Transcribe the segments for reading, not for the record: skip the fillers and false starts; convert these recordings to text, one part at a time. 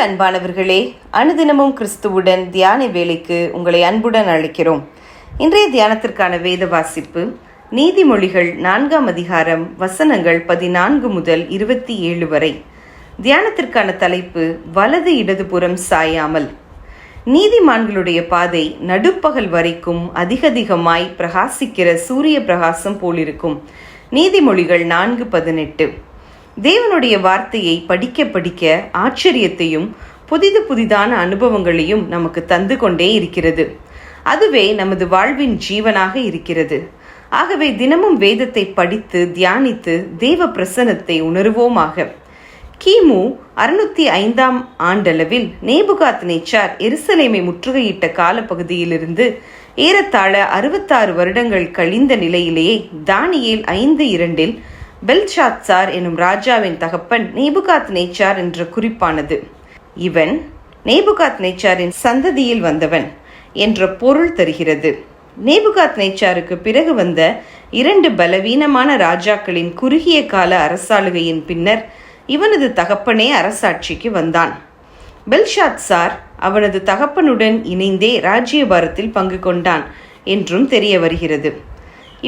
அன்பானவர்களே, அனுதினமும் கிறிஸ்துவுடன் தியான வேலைக்கு உங்களை அன்புடன் அழைக்கிறோம். இன்றைய தியானத்திற்கான வேத வாசிப்பு நீதிமொழிகள் 4ஆம் அதிகாரம் வசனங்கள் 14 முதல் 27 வரை. தியானத்திற்கான தலைப்பு வலது இடதுபுறம் சாயாமல். நீதிமான்களுடைய பாதை நடுப்பகல் வரைக்கும் அதிகமாய் பிரகாசிக்கிற சூரிய பிரகாசம் போலிருக்கும். நீதிமொழிகள் 4:18. தேவனுடைய வார்த்தையை படிக்க படிக்க ஆச்சரியத்தையும் புதிதான அனுபவங்களையும் நமக்கு தந்து கொண்டே இருக்கிறது. அதுவே நமது வாழ்வின் ஜீவனாக இருக்கிறது. ஆகவே தினமும் வேதத்தை படித்து தியானித்து தேவ பிரசன்னத்தை உணர்வோமாக. கிமு 605ஆம் ஆண்டளவில் நேபுகாத்நேச்சார் எருசலேமை முற்றுகையிட்ட காலப்பகுதியிலிருந்து ஏறத்தாழ 66 வருடங்கள் கழிந்த நிலையிலேயே தானியேல் 5:2 பெல்ஷாத்சார் எனும் ராஜாவின் தகப்பன் நேபுகாத்நேச்சார் என்ற குறிப்பானது. இவன் நேபுகாத்நேச்சாரின் சந்ததியில் வந்தவன் என்ற பொருள் தருகிறது. நேபுகாத்நேச்சாருக்கு பிறகு வந்த 2 பலவீனமான ராஜாக்களின் குறுகிய கால அரசாளுகையின் பின்னர் இவனது தகப்பனே அரசாட்சிக்கு வந்தான். பெல்ஷாத்சார் அவனது தகப்பனுடன் இணைந்தே ராஜ்யபாரத்தில் பங்கு கொண்டான் என்றும் தெரிய வருகிறது.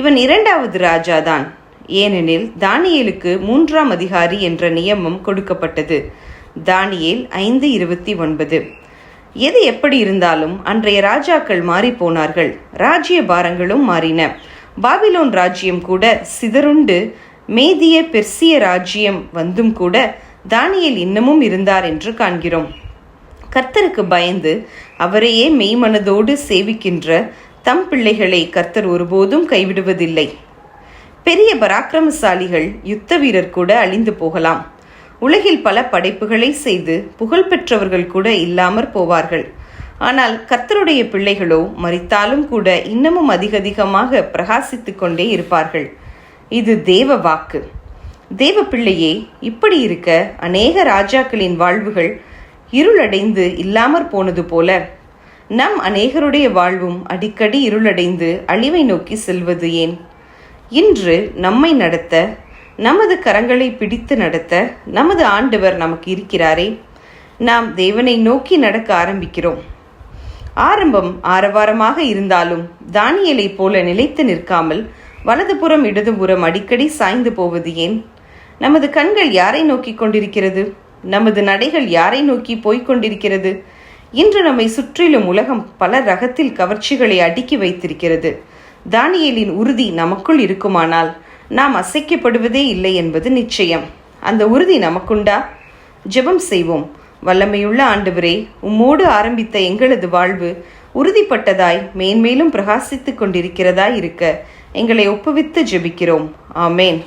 இவன் 2வது ராஜாதான். ஏனெனில் தானியேலுக்கு 3ஆம் அதிகாரி என்ற நியமம் கொடுக்கப்பட்டது. தானியேல் 5:29. எது எப்படி இருந்தாலும் அன்றைய ராஜாக்கள் மாறி போனார்கள். ராஜ்ய பாரங்களும் மாறின. பாபிலோன் ராஜ்யம் கூட சிதறுண்டு மேதிய பெர்சிய ராஜ்யம் வந்தும் கூட தானியேல் இன்னமும் இருந்தார் என்று காண்கிறோம். கர்த்தருக்கு பயந்து அவரையே மெய்மனதோடு சேவிக்கின்ற தம் பிள்ளைகளை கர்த்தர் ஒருபோதும் கைவிடுவதில்லை. பெரிய பராக்கிரமசாலிகள் யுத்த வீரர் கூட அழிந்து போகலாம். உலகில் பல படைப்புகளை செய்து புகழ்பெற்றவர்கள் கூட இல்லாமற் போவார்கள். ஆனால் கர்த்தருடைய பிள்ளைகளோ மரித்தாலும் கூட இன்னமும் அதிகமாக பிரகாசித்து கொண்டே இருப்பார்கள். இது தேவ வாக்கு. தேவ பிள்ளையே, இப்படி இருக்க அநேக ராஜாக்களின் வாழ்வுகள் இருளடைந்து இல்லாமற் போனது போல நம் அநேகருடைய வாழ்வும் அடிக்கடி இருளடைந்து அழிவை நோக்கி செல்வது ஏன்? இன்று நம்மை நடத்த, நமது கரங்களை பிடித்து நடத்த நமது ஆண்டவர் நமக்கு இருக்கிறாரே. நாம் தேவனை நோக்கி நடக்க ஆரம்பிக்கிறோம். ஆரம்பம் ஆரவாரமாக இருந்தாலும் தானியேலை போல நிலைத்து நிற்காமல் வலதுபுறம் இடதுபுறம் அடிக்கடி சாய்ந்து போவது ஏன்? நமது கண்கள் யாரை நோக்கி கொண்டிருக்கிறது? நமது நடைகள் யாரை நோக்கி போய்கொண்டிருக்கிறது? இன்று நம்மை சுற்றிலும் உலகம் பல ரகத்தில் கவர்ச்சிகளை அடுக்கி வைத்திருக்கிறது. தானியேலின் உறுதி நமக்குள் இருக்குமானால் நாம் அசைக்கப்படுவதே இல்லை என்பது நிச்சயம். அந்த உறுதி நமக்குண்டா? ஜெபம் செய்வோம். வல்லமையுள்ள ஆண்டவரே, உம்மோடு ஆரம்பித்த எங்களது வாழ்வு உறுதிப்பட்டதாய் மேன்மேலும் பிரகாசித்து கொண்டிருக்கிறதாய் இருக்க எங்களை ஒப்புவித்து ஜெபிக்கிறோம். ஆமேன்.